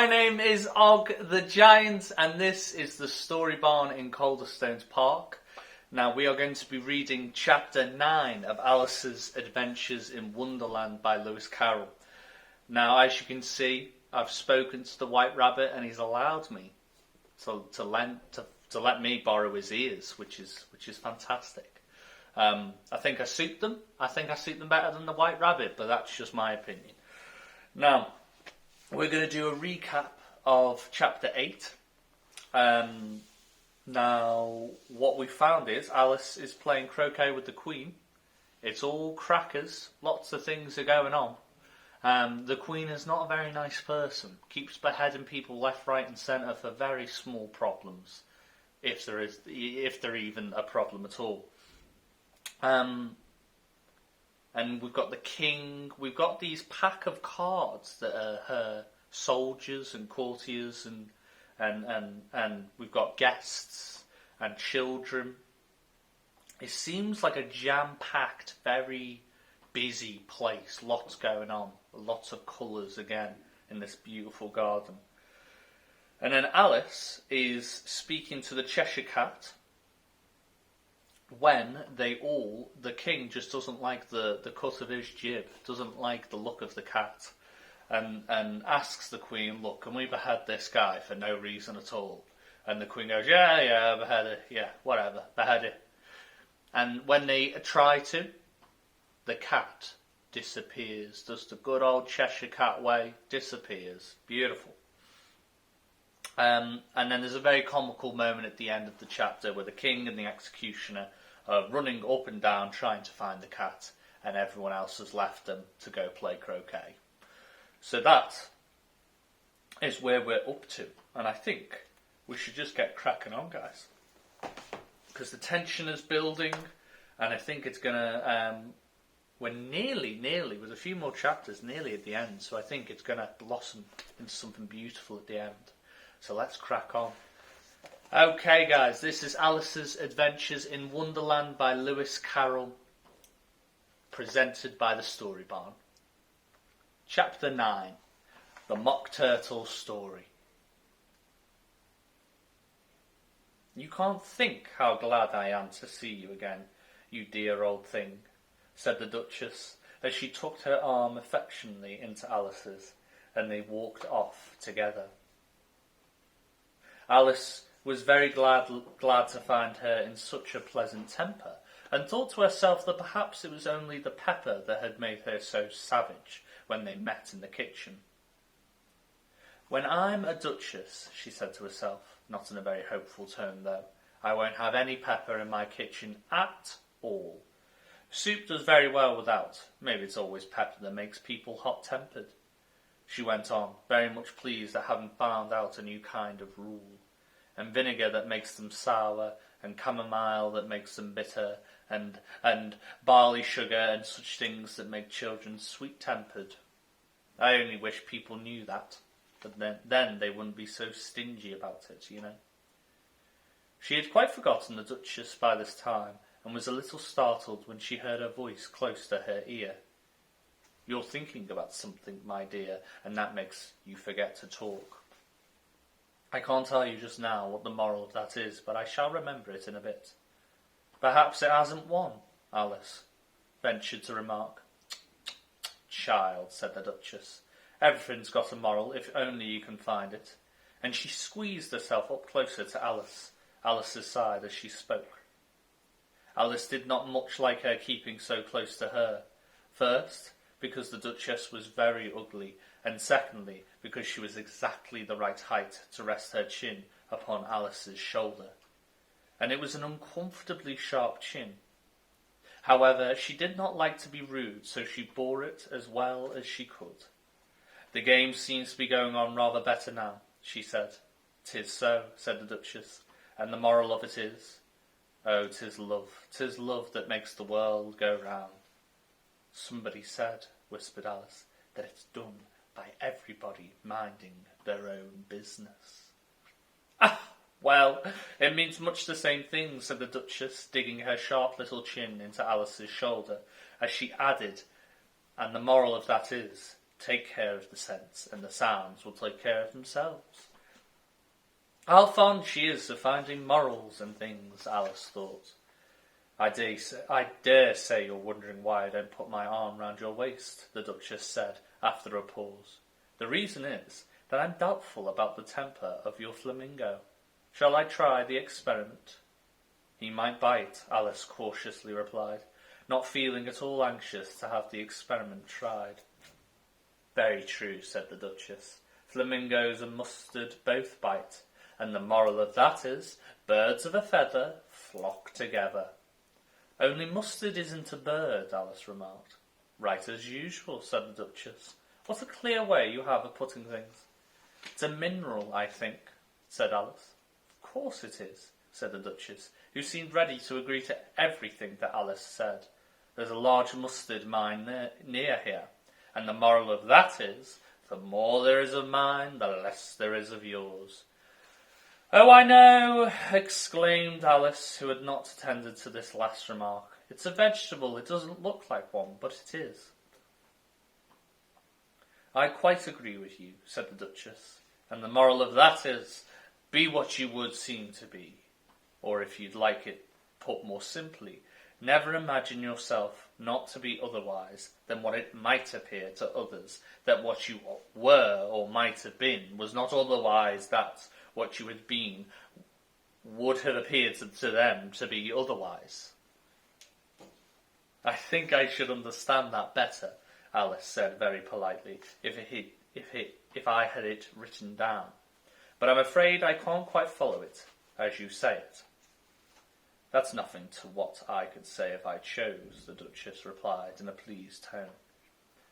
My name is Og the Giant, and this is the Storybarn in Calderstones Park. Now, we are going to be reading Chapter 9 of Alice's Adventures in Wonderland by Lewis Carroll. Now, as you can see, I've spoken to the White Rabbit, and he's allowed me to let me borrow his ears, which is fantastic. I think I suit them. I think I suit them better than the White Rabbit, but that's just my opinion. Now, we're going to do a recap of Chapter 8. Now, what we found is Alice is playing croquet with the Queen. It's all crackers. Lots of things are going on. The Queen is not a very nice person. Keeps beheading people left, right and centre for very small problems. If there even a problem at all. And we've got the king. We've got these pack of cards that are her soldiers and courtiers, and we've got guests and children. It seems like a jam-packed, very busy place. Lots going on. Lots of colours again in this beautiful garden. And then Alice is speaking to the Cheshire Cat. When the king just doesn't like the cut of his jib, doesn't like the look of the cat, and asks the Queen, look, can we behead this guy for no reason at all? And the Queen goes, yeah, behead it, yeah, whatever, behead it. And when they try to, the cat disappears, does the good old Cheshire Cat way, disappears. Beautiful. And then there's a very comical moment at the end of the chapter where the king and the executioner are running up and down trying to find the cat, and everyone else has left them to go play croquet. So that is where we're up to, and I think we should just get cracking on, guys, because the tension is building, and I think it's gonna we're nearly with a few more chapters, nearly at the end, so I think it's gonna blossom into something beautiful at the end. So let's crack on. Okay, guys, this is Alice's Adventures in Wonderland by Lewis Carroll, presented by the Storybarn. Chapter 9, The Mock Turtle Story. You can't think how glad I am to see you again, you dear old thing, said the Duchess, as she tucked her arm affectionately into Alice's, and they walked off together. Alice was very glad to find her in such a pleasant temper, and thought to herself that perhaps it was only the pepper that had made her so savage when they met in the kitchen. When I'm a duchess, she said to herself, not in a very hopeful tone though, I won't have any pepper in my kitchen at all. Soup does very well without. Maybe it's always pepper that makes people hot-tempered. She went on, very much pleased at having found out a new kind of rule. And vinegar that makes them sour, and chamomile that makes them bitter, and barley sugar and such things that make children sweet-tempered. I only wish people knew that, but then they wouldn't be so stingy about it, you know. She had quite forgotten the Duchess by this time, and was a little startled when she heard her voice close to her ear. You're thinking about something, my dear, and that makes you forget to talk. I can't tell you just now what the moral of that is, but I shall remember it in a bit. Perhaps it hasn't won, Alice ventured to remark. Child, said the Duchess, everything's got a moral, if only you can find it. And she squeezed herself up closer to Alice's side as she spoke. Alice did not much like her keeping so close to her. First, because the Duchess was very ugly, and secondly, because she was exactly the right height to rest her chin upon Alice's shoulder. And it was an uncomfortably sharp chin. However, she did not like to be rude, so she bore it as well as she could. The game seems to be going on rather better now, she said. 'Tis so, said the Duchess, and the moral of it is, oh, 'tis love that makes the world go round. Somebody said, whispered Alice, that it's done by everybody minding their own business. Ah, well, it means much the same thing, said the Duchess, digging her sharp little chin into Alice's shoulder, as she added, and the moral of that is, take care of the scents, and the sounds will take care of themselves. How fond she is of finding morals and things, Alice thought. I dare say you're wondering why I don't put my arm round your waist, the Duchess said, after a pause. The reason is that I'm doubtful about the temper of your flamingo. Shall I try the experiment? He might bite, Alice cautiously replied, not feeling at all anxious to have the experiment tried. Very true, said the Duchess. Flamingos and mustard both bite, and the moral of that is, birds of a feather flock together. Only mustard isn't a bird, Alice remarked. Right as usual, said the Duchess. What a clear way you have of putting things. It's a mineral, I think, said Alice. Of course it is, said the Duchess, who seemed ready to agree to everything that Alice said. There's a large mustard mine near here, and the moral of that is, the more there is of mine, the less there is of yours. Oh, I know, exclaimed Alice, who had not attended to this last remark. It's a vegetable. It doesn't look like one, but it is. I quite agree with you, said the Duchess, and the moral of that is, be what you would seem to be. Or if you'd like it put more simply, never imagine yourself not to be otherwise than what it might appear to others, that what you were or might have been was not otherwise that what you had been would have appeared to them to be otherwise. I think I should understand that better, Alice said very politely, if I had it written down. But I'm afraid I can't quite follow it, as you say it. That's nothing to what I could say if I chose, the Duchess replied in a pleased tone.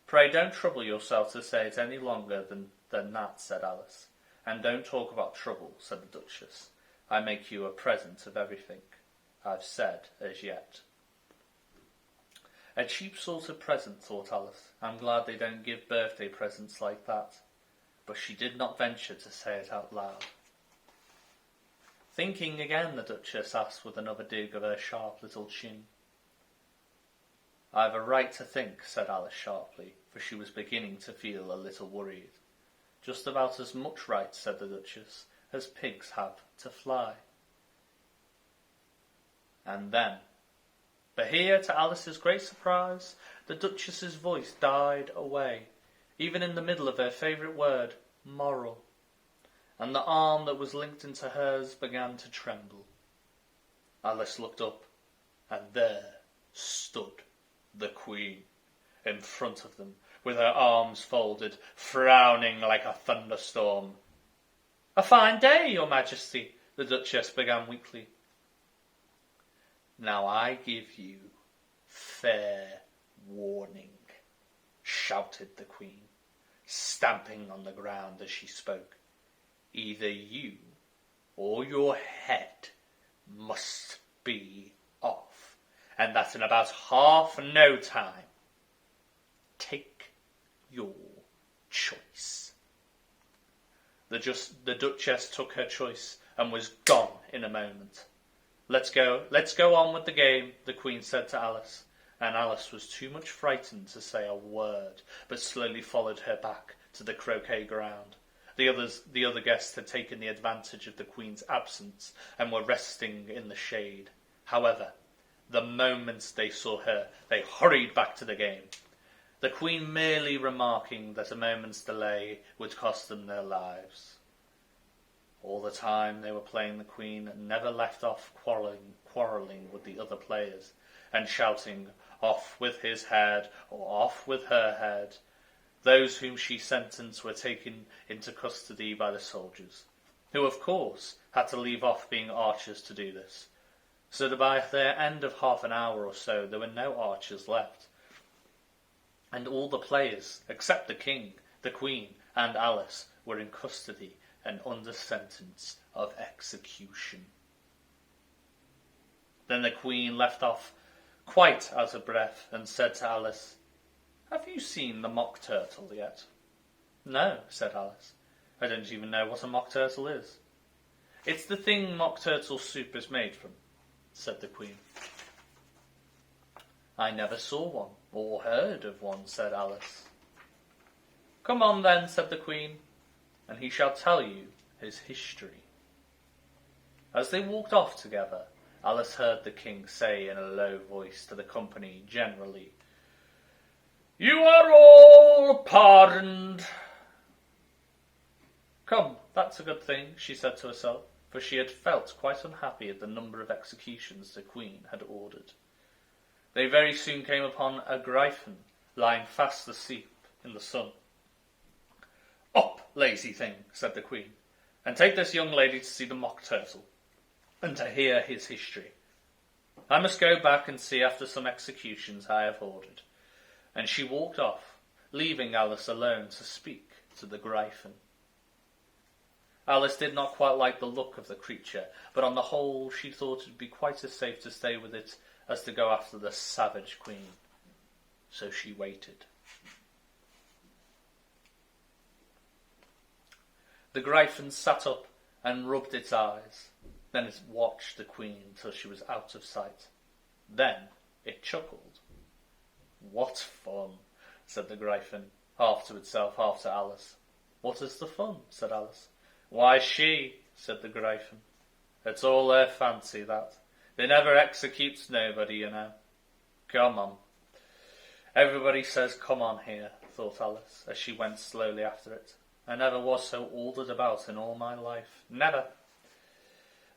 Pray don't trouble yourself to say it any longer than that, said Alice. And don't talk about trouble, said the Duchess. I make you a present of everything I've said as yet. A cheap sort of present, thought Alice. I'm glad they don't give birthday presents like that. But she did not venture to say it out loud. Thinking again, the Duchess asked with another dig of her sharp little chin. I've a right to think, said Alice sharply, for she was beginning to feel a little worried. Just about as much right, said the Duchess, as pigs have to fly. And then, but here, to Alice's great surprise, the Duchess's voice died away, even in the middle of her favourite word, moral, and the arm that was linked into hers began to tremble. Alice looked up, and there stood the Queen in front of them, with her arms folded, frowning like a thunderstorm. A fine day, your Majesty, the Duchess began weakly. Now I give you fair warning, shouted the Queen, stamping on the ground as she spoke. Either you or your head must be off, and that in about half no time. Take your choice. The Duchess took her choice and was gone in a moment. Let's go on with the game, the Queen said to Alice, and Alice was too much frightened to say a word, but slowly followed her back to the croquet ground. The other guests had taken the advantage of the Queen's absence and were resting in the shade. However, the moment they saw her, they hurried back to the game, the Queen merely remarking that a moment's delay would cost them their lives. All the time they were playing, the Queen never left off quarrelling with the other players, and shouting, off with his head, or off with her head. Those whom she sentenced were taken into custody by the soldiers, who of course had to leave off being archers to do this, so that by the end of half an hour or so there were no archers left, and all the players, except the King, the Queen, and Alice, were in custody and under sentence of execution. Then the Queen left off quite out of breath and said to Alice, Have you seen the mock turtle yet? No, said Alice. I don't even know what a mock turtle is. It's the thing mock turtle soup is made from, said the Queen. I never saw one, or heard of one, said Alice. Come on then, said the Queen, and he shall tell you his history. As they walked off together, Alice heard the King say in a low voice to the company generally, "You are all pardoned." Come, that's a good thing, she said to herself, for she had felt quite unhappy at the number of executions the Queen had ordered. They very soon came upon a Gryphon lying fast asleep in the sun. "Up, lazy thing," said the Queen, "and take this young lady to see the Mock Turtle, and to hear his history. I must go back and see after some executions I have ordered." And she walked off, leaving Alice alone to speak to the Gryphon. Alice did not quite like the look of the creature, but on the whole she thought it would be quite as safe to stay with it as to go after the savage Queen. So she waited. The Gryphon sat up and rubbed its eyes. Then it watched the Queen till she was out of sight. Then it chuckled. "What fun," said the Gryphon, half to itself, half to Alice. "What is the fun?" said Alice. "Why, she," said the Gryphon. "It's all their fancy, that. They never executes nobody, you know. Come on." Everybody says come on here, thought Alice, as she went slowly after it. I never was so ordered about in all my life. Never.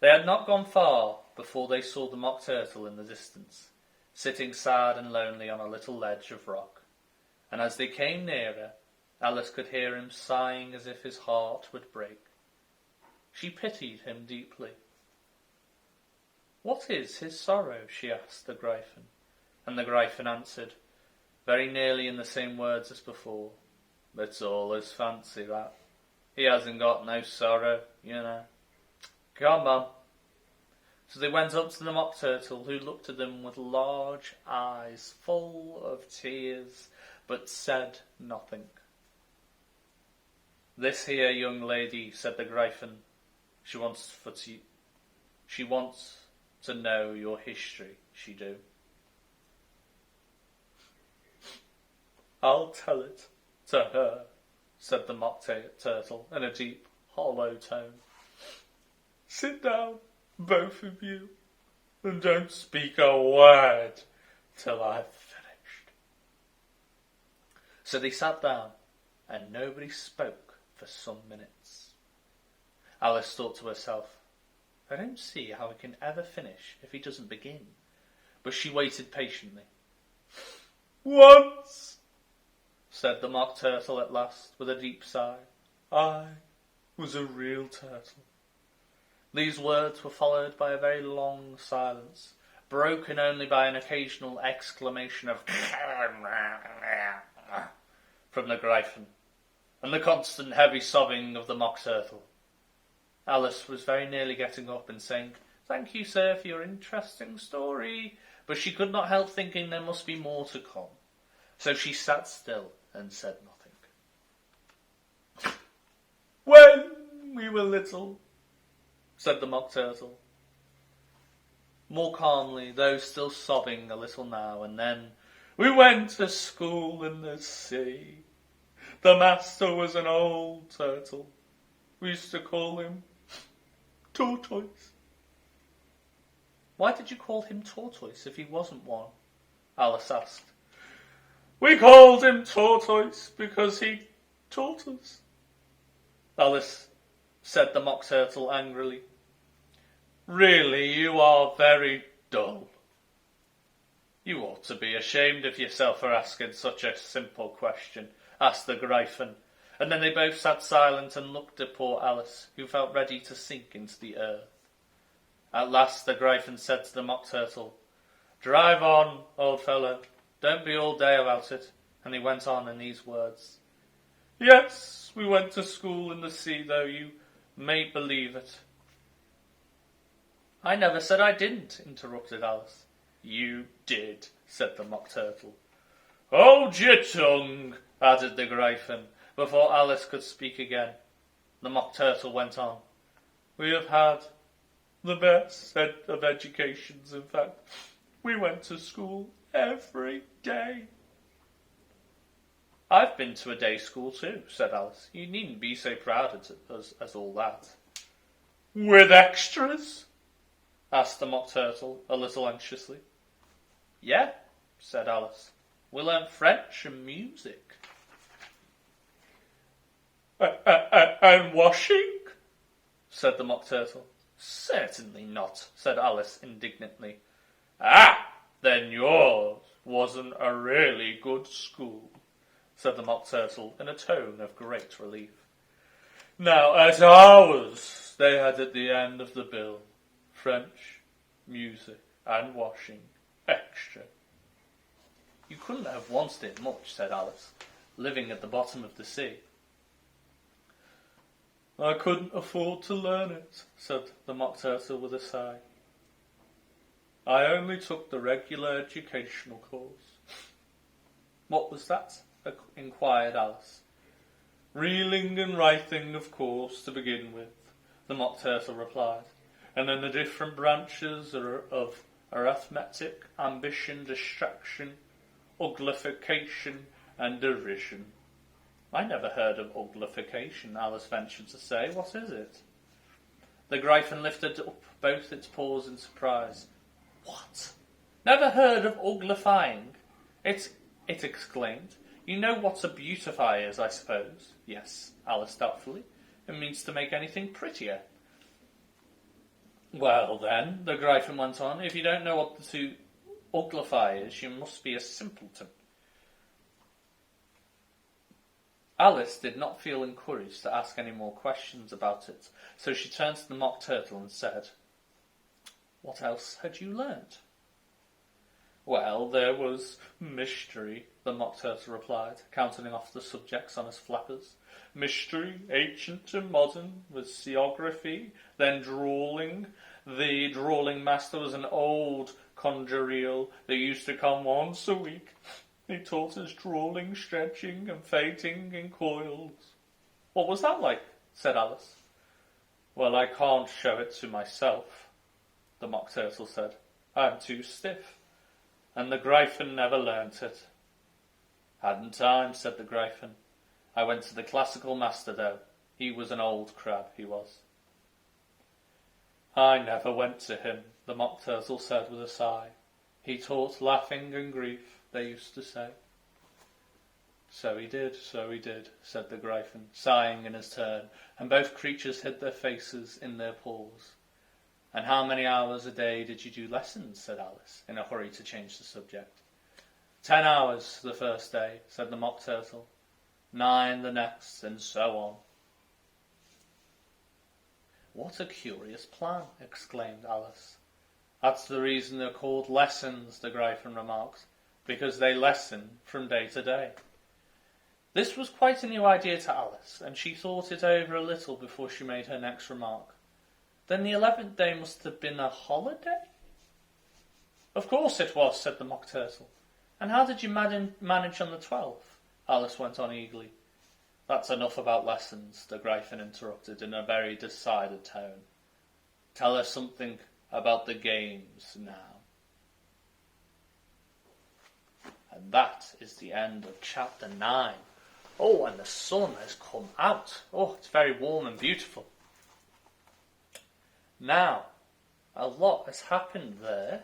They had not gone far before they saw the Mock Turtle in the distance, sitting sad and lonely on a little ledge of rock. And as they came nearer, Alice could hear him sighing as if his heart would break. She pitied him deeply. "What is his sorrow?" she asked the Gryphon. And the Gryphon answered, very nearly in the same words as before, "It's all his fancy, that. He hasn't got no sorrow, you know. Come on." So they went up to the Mock Turtle, who looked at them with large eyes full of tears, but said nothing. "This here young lady," said the Gryphon, She wants to know your history, she do." "I'll tell it to her," said the Mock Turtle in a deep, hollow tone. "Sit down, both of you, and don't speak a word till I've finished." So they sat down, and nobody spoke for some minutes. Alice thought to herself, "I don't see how he can ever finish if he doesn't begin." But she waited patiently. "Once," said the Mock Turtle at last, with a deep sigh, "I was a real turtle." These words were followed by a very long silence, broken only by an occasional exclamation of from the Gryphon, and the constant heavy sobbing of the Mock Turtle. Alice was very nearly getting up and saying, "Thank you, sir, for your interesting story," but she could not help thinking there must be more to come. So she sat still and said nothing. "When we were little," said the Mock Turtle, more calmly, though still sobbing a little now and then, "we went to school in the sea. The master was an old turtle. We used to call him Tortoise." "Why did you call him Tortoise if he wasn't one?" Alice asked. "We called him Tortoise because he taught us." "Alice," said the Mock Turtle angrily, "really you are very dull. You ought to be ashamed of yourself for asking such a simple question," asked the Gryphon, and then they both sat silent and looked at poor Alice, who felt ready to sink into the earth. At last the Gryphon said to the Mock Turtle, "Drive on, old fellow, don't be all day about it," and he went on in these words. "Yes, we went to school in the sea, though, you may believe it." "I never said I didn't," interrupted Alice. "You did," said the Mock Turtle. "Hold your tongue," added the Gryphon, before Alice could speak again. The Mock Turtle went on. "We have had the best of educations, in fact. We went to school every day." I've been to a day school too, said Alice. You needn't be so proud as all that. With extras? Asked the Mock Turtle, a little anxiously. Yeah, said Alice. We learn French and music. And washing? Said the Mock Turtle. Certainly not, said Alice indignantly. Ah, then yours wasn't a really good school, said the Mock Turtle in a tone of great relief. Now, at ours, they had at the end of the bill French, music, and washing, extra. You couldn't have wanted it much, said Alice, living at the bottom of the sea. I couldn't afford to learn it, said the Mock Turtle with a sigh. I only took the regular educational course. What was that? Inquired Alice. Reeling and writing, of course, to begin with, the Mock Turtle replied, and then the different branches of arithmetic, ambition, distraction, uglification, and derision. I never heard of uglification, Alice ventured to say. What is it? The Gryphon lifted up both its paws in surprise. What? Never heard of uglifying? It exclaimed. You know what a beautify is, I suppose? Yes, Alice doubtfully. It means to make anything prettier. Well then, the Gryphon went on, if you don't know what to uglify is, you must be a simpleton. Alice did not feel encouraged to ask any more questions about it, so she turned to the Mock Turtle and said, What else had you learnt? Well, there was mystery, the Mock Turtle replied, counting off the subjects on his flappers. Mystery, ancient and modern, with seography, then drawling. The drawling master was an old Quadrille that used to come once a week. He taught us drawling, stretching, and fainting in coils. What was that like? Said Alice. Well, I can't show it to myself, the Mock Turtle said. I'm too stiff. And the Gryphon never learnt it. Hadn't time, said the Gryphon. I went to the classical master, though. He was an old crab, he was. I never went to him, the Mock Turtle said with a sigh. He taught laughing and grief, they used to say. So he did, said the Gryphon, sighing in his turn, and both creatures hid their faces in their paws. And how many hours a day did you do lessons, said Alice, in a hurry to change the subject. 10 hours the first day, said the Mock Turtle, 9 the next, and so on. What a curious plan, exclaimed Alice. That's the reason they're called lessons, the Gryphon remarked, because they lessen from day to day. This was quite a new idea to Alice, and she thought it over a little before she made her next remark. Then the 11th day must have been a holiday? Of course it was, said the Mock Turtle. And how did you manage on the 12th? Alice went on eagerly. That's enough about lessons, the Gryphon interrupted in a very decided tone. Tell us something about the games now. And that is the end of chapter 9. Oh, and the sun has come out. Oh, it's very warm and beautiful. Now, a lot has happened there.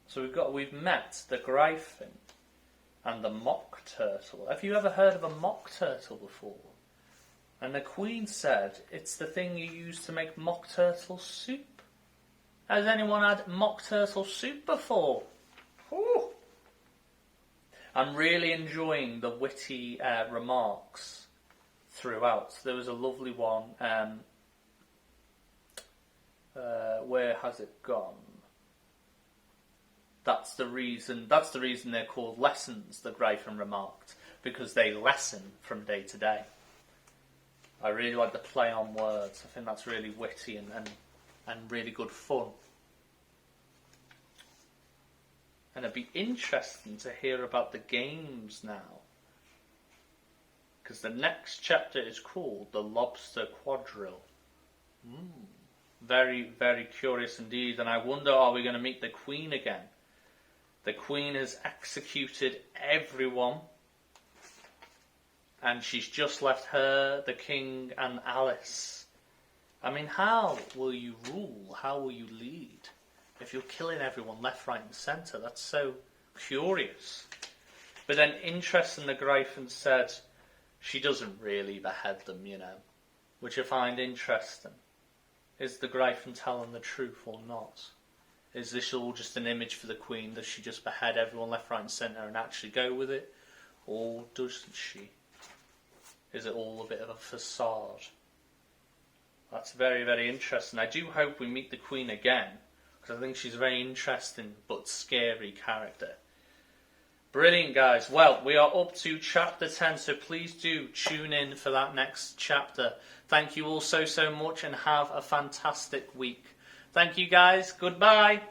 So we've met the Gryphon and the Mock Turtle. Have you ever heard of a Mock Turtle before? And the Queen said it's the thing you use to make Mock Turtle soup. Has anyone had Mock Turtle soup before? Ooh. I'm really enjoying the witty remarks throughout. There was a lovely one. Where has it gone? That's the reason they're called lessons, the Gryphon remarked, because they lessen from day to day. I really like the play on words. I think that's really witty and really good fun. And it'd be interesting to hear about the games now, because the next chapter is called the Lobster Quadrille. Very, very curious indeed, and I wonder, are we going to meet the Queen again? The Queen has executed everyone And she's just left her, the king, and Alice. I mean, how will you rule? How will you lead? If you're killing everyone left, right and centre, that's so curious. But then, interesting, the Gryphon said she doesn't really behead them, you know, which I find interesting. Is the Gryphon telling the truth or not? Is this all just an image for the Queen? Does she just behead everyone left, right and centre and actually go with it? Or doesn't she? Is it all a bit of a facade? That's very, very interesting. I do hope we meet the Queen again, because I think she's a very interesting but scary character. Brilliant, guys. Well, we are up to chapter 10, so please do tune in for that next chapter. Thank you all so much, and have a fantastic week. Thank you, guys. Goodbye.